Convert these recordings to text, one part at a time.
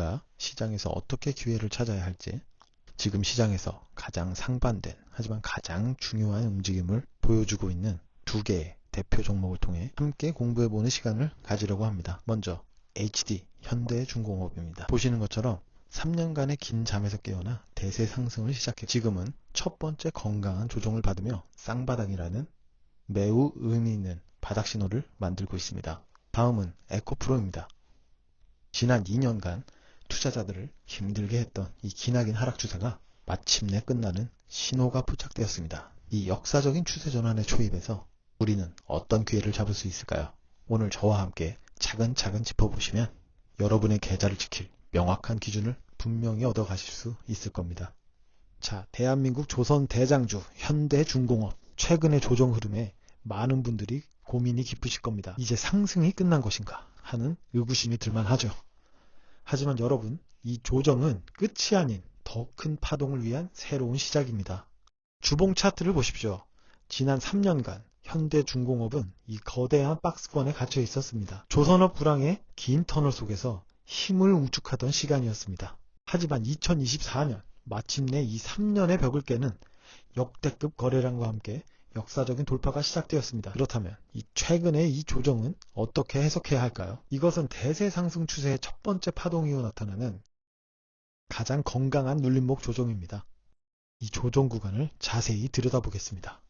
우리가 시장에서 어떻게 기회를 찾아야 할지, 지금 시장에서 가장 상반된 하지만 가장 중요한 움직임을 보여주고 있는 두 개의 대표 종목을 통해 함께 공부해보는 시간을 가지려고 합니다. 먼저 HD 현대중공업입니다. 보시는 것처럼 3년간의 긴 잠에서 깨어나 대세 상승을 시작해 지금은 첫 번째 건강한 조정을 받으며 쌍바닥이라는 매우 의미 있는 바닥 신호를 만들고 있습니다. 다음은 에코프로입니다. 지난 2년간 투자자들을 힘들게 했던 이 기나긴 하락 추세가 마침내 끝나는 신호가 포착되었습니다. 이 역사적인 추세 전환의 초입에서 우리는 어떤 기회를 잡을 수 있을까요? 오늘 저와 함께 차근차근 짚어보시면 여러분의 계좌를 지킬 명확한 기준을 분명히 얻어가실 수 있을 겁니다. 자, 대한민국 조선 대장주 현대중공업 최근의 조정 흐름에 많은 분들이 고민이 깊으실 겁니다. 이제 상승이 끝난 것인가 하는 의구심이 들만하죠. 하지만 여러분, 이 조정은 끝이 아닌 더 큰 파동을 위한 새로운 시작입니다. 주봉 차트를 보십시오. 지난 3년간 현대중공업은 이 거대한 박스권에 갇혀 있었습니다. 조선업 불황의 긴 터널 속에서 힘을 우축하던 시간이었습니다. 하지만 2024년 마침내 이 3년의 벽을 깨는 역대급 거래량과 함께 역사적인 돌파가 시작되었습니다. 그렇다면 이 최근의 이 조정은 어떻게 해석해야 할까요? 이것은 대세 상승 추세의 첫 번째 파동 이후 나타나는 가장 건강한 눌림목 조정입니다. 이 조정 구간을 자세히 들여다보겠습니다.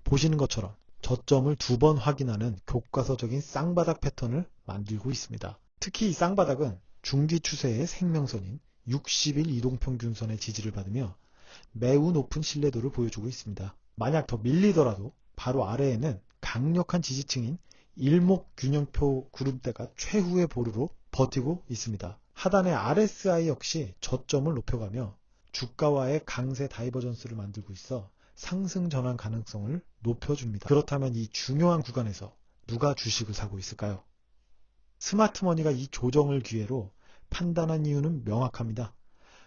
보시는 것처럼 저점을 두 번 확인하는 교과서적인 쌍바닥 패턴을 만들고 있습니다. 특히 이 쌍바닥은 중기 추세의 생명선인 60일 이동평균선의 지지를 받으며 매우 높은 신뢰도를 보여주고 있습니다. 만약 더 밀리더라도 바로 아래에는 강력한 지지층인 일목균형표 구름대가 최후의 보루로 버티고 있습니다. 하단의 RSI 역시 저점을 높여가며 주가와의 강세 다이버전스를 만들고 있어 상승 전환 가능성을 높여줍니다. 그렇다면 이 중요한 구간에서 누가 주식을 사고 있을까요? 스마트머니가 이 조정을 기회로 판단한 이유는 명확합니다.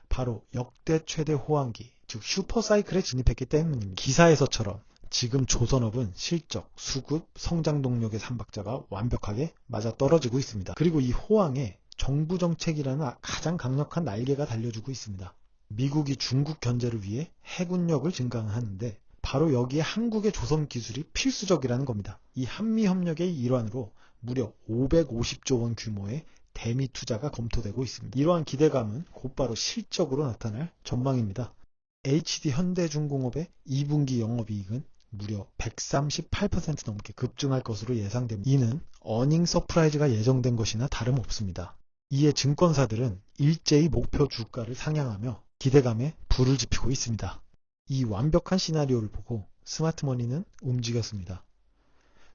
바로 역대 최대 호황기, 즉 슈퍼사이클에 진입했기 때문입니다. 기사에서처럼 지금 조선업은 실적, 수급, 성장 동력의 3박자가 완벽하게 맞아떨어지고 있습니다. 그리고 이 호황에 정부 정책이라는 가장 강력한 날개가 달려주고 있습니다. 미국이 중국 견제를 위해 해군력을 증강하는데 바로 여기에 한국의 조선 기술이 필수적이라는 겁니다. 이 한미협력의 일환으로 무려 550조 원 규모의 대미 투자가 검토되고 있습니다. 이러한 기대감은 곧바로 실적으로 나타날 전망입니다. HD 현대중공업의 2분기 영업이익은 무려 138% 넘게 급증할 것으로 예상됩니다. 이는 어닝 서프라이즈가 예정된 것이나 다름없습니다. 이에 증권사들은 일제히 목표 주가를 상향하며 기대감에 불을 지피고 있습니다. 이 완벽한 시나리오를 보고 스마트머니는 움직였습니다.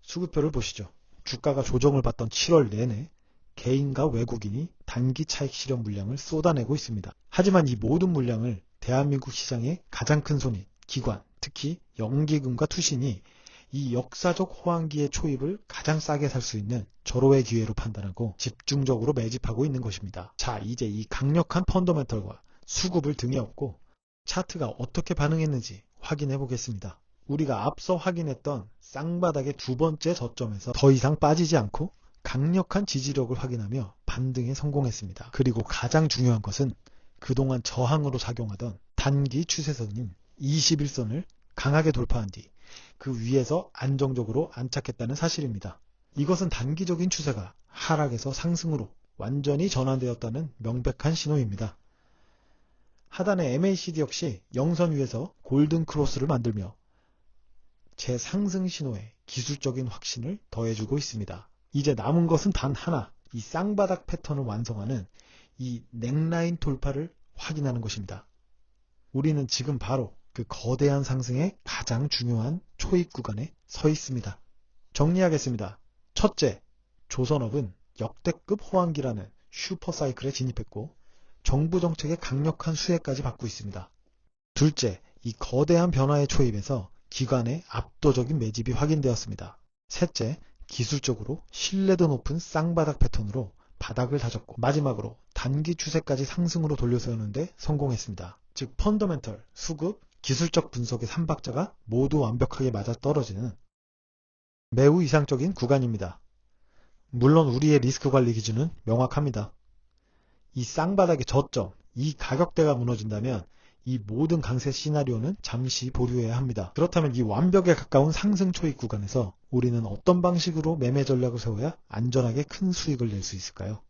수급표를 보시죠. 주가가 조정을 받던 7월 내내 개인과 외국인이 단기 차익 실현 물량을 쏟아내고 있습니다. 하지만 이 모든 물량을 대한민국 시장의 가장 큰 손인 기관, 특히 연기금과 투신이 이 역사적 호황기의 초입을 가장 싸게 살 수 있는 절호의 기회로 판단하고 집중적으로 매집하고 있는 것입니다. 자, 이제 이 강력한 펀더멘털과 수급을 등에 업고 차트가 어떻게 반응했는지 확인해 보겠습니다. 우리가 앞서 확인했던 쌍바닥의 두 번째 저점에서 더 이상 빠지지 않고 강력한 지지력을 확인하며 반등에 성공했습니다. 그리고 가장 중요한 것은 그동안 저항으로 작용하던 단기 추세선인 21선을 강하게 돌파한 뒤 그 위에서 안정적으로 안착했다는 사실입니다. 이것은 단기적인 추세가 하락에서 상승으로 완전히 전환되었다는 명백한 신호입니다. 하단의 MACD 역시 영선 위에서 골든 크로스를 만들며 재상승 신호에 기술적인 확신을 더해주고 있습니다. 이제 남은 것은 단 하나, 이 쌍바닥 패턴을 완성하는 이 넥라인 돌파를 확인하는 것입니다. 우리는 지금 바로 그 거대한 상승의 가장 중요한 초입 구간에 서 있습니다. 정리하겠습니다. 첫째, 조선업은 역대급 호황기라는 슈퍼사이클에 진입했고 정부 정책의 강력한 수혜까지 받고 있습니다. 둘째, 이 거대한 변화의 초입에서 기관의 압도적인 매집이 확인되었습니다. 셋째, 기술적으로 신뢰도 높은 쌍바닥 패턴으로 바닥을 다졌고 마지막으로 단기 추세까지 상승으로 돌려세우는데 성공했습니다. 즉 펀더멘털, 수급, 기술적 분석의 3박자가 모두 완벽하게 맞아떨어지는 매우 이상적인 구간입니다. 물론 우리의 리스크 관리 기준은 명확합니다. 이 쌍바닥의 저점, 이 가격대가 무너진다면 이 모든 강세 시나리오는 잠시 보류해야 합니다. 그렇다면 이 완벽에 가까운 상승 초입 구간에서 우리는 어떤 방식으로 매매 전략을 세워야 안전하게 큰 수익을 낼 수 있을까요?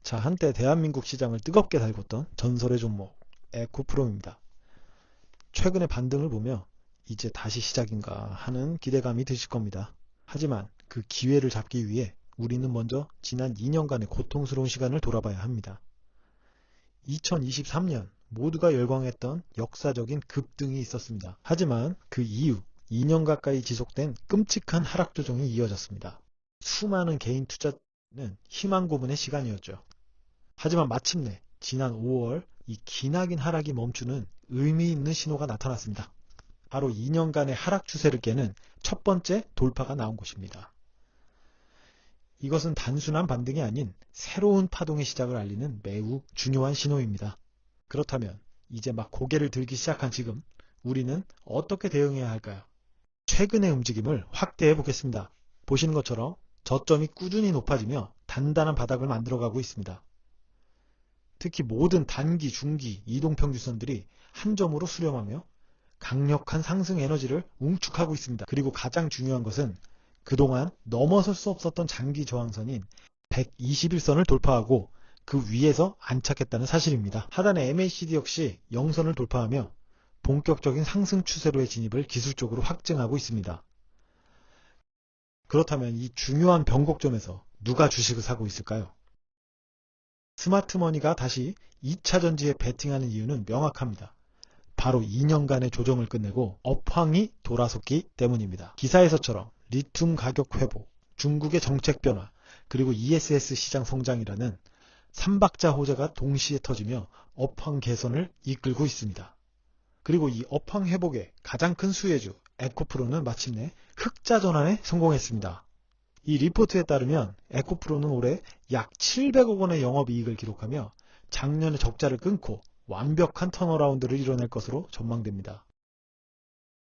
자, 한때 대한민국 시장을 뜨겁게 달궜던 전설의 종목 에코프롬입니다. 최근의 반등을 보며 이제 다시 시작인가 하는 기대감이 드실 겁니다. 하지만 그 기회를 잡기 위해 우리는 먼저 지난 2년간의 고통스러운 시간을 돌아봐야 합니다. 2023년 모두가 열광했던 역사적인 급등이 있었습니다. 하지만 그 이후 2년 가까이 지속된 끔찍한 하락 조정이 이어졌습니다. 수많은 개인 투자는 희망 고문의 시간이었죠. 하지만 마침내 지난 5월 이 기나긴 하락이 멈추는 의미 있는 신호가 나타났습니다. 바로 2년간의 하락 추세를 깨는 첫 번째 돌파가 나온 것입니다. 이것은 단순한 반등이 아닌 새로운 파동의 시작을 알리는 매우 중요한 신호입니다. 그렇다면 이제 막 고개를 들기 시작한 지금 우리는 어떻게 대응해야 할까요? 최근의 움직임을 확대해 보겠습니다. 보시는 것처럼 저점이 꾸준히 높아지며 단단한 바닥을 만들어가고 있습니다. 특히 모든 단기, 중기, 이동평균선들이 한 점으로 수렴하며 강력한 상승 에너지를 웅축하고 있습니다. 그리고 가장 중요한 것은 그동안 넘어설 수 없었던 장기 저항선인 121선을 돌파하고 그 위에서 안착했다는 사실입니다. 하단의 MACD 역시 0선을 돌파하며 본격적인 상승 추세로의 진입을 기술적으로 확증하고 있습니다. 그렇다면 이 중요한 변곡점에서 누가 주식을 사고 있을까요? 스마트머니가 다시 2차 전지에 베팅하는 이유는 명확합니다. 바로 2년간의 조정을 끝내고 업황이 돌아섰기 때문입니다. 기사에서처럼 리튬 가격 회복, 중국의 정책 변화, 그리고 ESS 시장 성장이라는 3박자 호재가 동시에 터지며 업황 개선을 이끌고 있습니다. 그리고 이 업황 회복의 가장 큰 수혜주 에코프로는 마침내 흑자 전환에 성공했습니다. 이 리포트에 따르면 에코프로는 올해 약 700억 원의 영업이익을 기록하며 작년에 적자를 끊고 완벽한 턴어라운드를 이뤄낼 것으로 전망됩니다.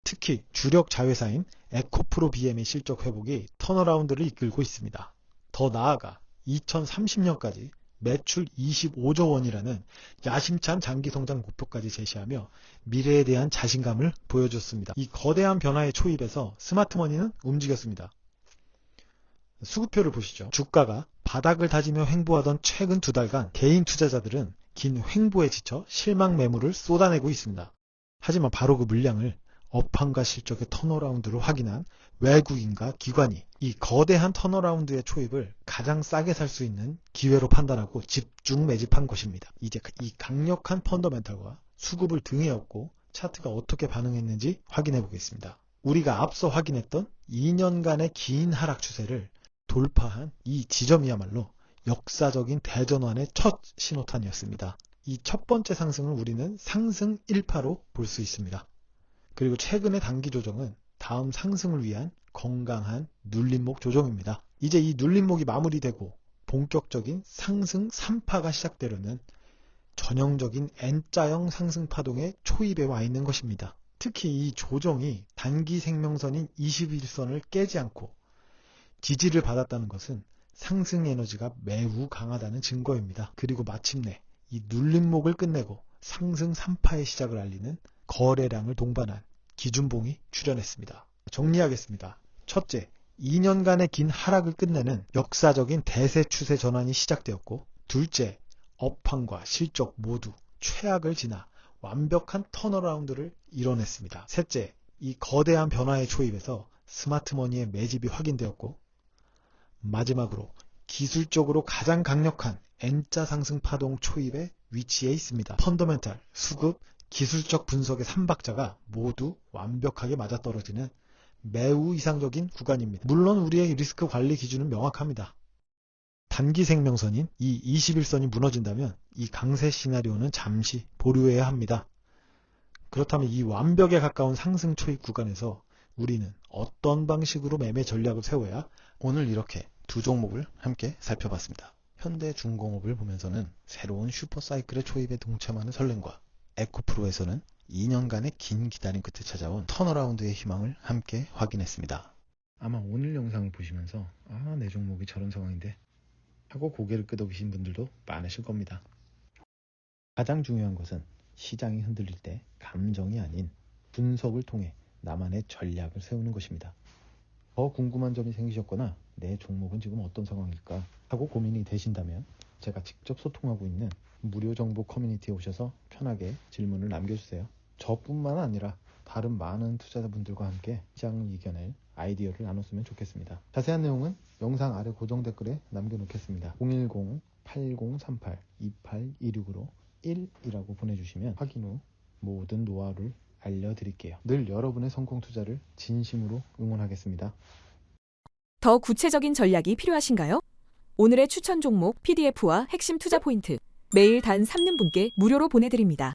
특히 주력 자회사인 에코프로 BM의 실적 회복이 턴어라운드를 이끌고 있습니다. 더 나아가 2030년까지 매출 25조 원이라는 야심찬 장기성장 목표까지 제시하며 미래에 대한 자신감을 보여줬습니다. 이 거대한 변화의 초입에서 스마트머니는 움직였습니다. 수급표를 보시죠. 주가가 바닥을 다지며 횡보하던 최근 2달간 개인 투자자들은 긴 횡보에 지쳐 실망 매물을 쏟아내고 있습니다. 하지만 바로 그 물량을 업황과 실적의 턴어라운드로 확인한 외국인과 기관이 이 거대한 턴어라운드의 초입을 가장 싸게 살 수 있는 기회로 판단하고 집중 매집한 것입니다. 이제 이 강력한 펀더멘탈과 수급을 등에 업고 차트가 어떻게 반응했는지 확인해 보겠습니다. 우리가 앞서 확인했던 2년간의 긴 하락 추세를 돌파한 이 지점이야말로 역사적인 대전환의 첫 신호탄이었습니다. 이 첫 번째 상승을 우리는 상승 1파로 볼 수 있습니다. 그리고 최근의 단기 조정은 다음 상승을 위한 건강한 눌림목 조정입니다. 이제 이 눌림목이 마무리되고 본격적인 상승 3파가 시작되려는 전형적인 N자형 상승 파동의 초입에 와 있는 것입니다. 특히 이 조정이 단기 생명선인 21선을 깨지 않고 지지를 받았다는 것은 상승 에너지가 매우 강하다는 증거입니다. 그리고 마침내 이 눌림목을 끝내고 상승 3파의 시작을 알리는 거래량을 동반한 기준봉이 출현했습니다. 정리하겠습니다. 첫째, 2년간의 긴 하락을 끝내는 역사적인 대세 추세 전환이 시작되었고, 둘째, 업황과 실적 모두 최악을 지나 완벽한 턴어라운드를 이뤄냈습니다. 셋째, 이 거대한 변화의 초입에서 스마트머니의 매집이 확인되었고, 마지막으로 기술적으로 가장 강력한 N자 상승 파동 초입에 위치해 있습니다. 펀더멘탈, 수급, 기술적 분석의 3박자가 모두 완벽하게 맞아떨어지는 매우 이상적인 구간입니다. 물론 우리의 리스크 관리 기준은 명확합니다. 단기 생명선인 이 21선이 무너진다면 이 강세 시나리오는 잠시 보류해야 합니다. 그렇다면 이 완벽에 가까운 상승 초입 구간에서 우리는 어떤 방식으로 매매 전략을 세워야 오늘 이렇게 두 종목을 함께 살펴봤습니다. 현대중공업을 보면서는 새로운 슈퍼사이클의 초입에 동참하는 설렘과 에코프로에서는 2년간의 긴 기다림 끝에 찾아온 턴어라운드의 희망을 함께 확인했습니다. 아마 오늘 영상을 보시면서 내 종목이 저런 상황인데 하고 고개를 끄덕이신 분들도 많으실 겁니다. 가장 중요한 것은 시장이 흔들릴 때 감정이 아닌 분석을 통해 나만의 전략을 세우는 것입니다. 더 궁금한 점이 생기셨거나 내 종목은 지금 어떤 상황일까 하고 고민이 되신다면 제가 직접 소통하고 있는 무료 정보 커뮤니티에 오셔서 편하게 질문을 남겨주세요. 저뿐만 아니라 다른 많은 투자자분들과 함께 시장을 이겨낼 아이디어를 나눴으면 좋겠습니다. 자세한 내용은 영상 아래 고정 댓글에 남겨놓겠습니다. 010-8038-2826으로 1이라고 보내주시면 확인 후 모든 노하우를 알려드릴게요. 늘 여러분의 성공 투자를 진심으로 응원하겠습니다. 더 구체적인 전략이 필요하신가요? 오늘의 추천 종목 PDF와 핵심 투자 포인트 매일 단 3는 분께 무료로 보내드립니다.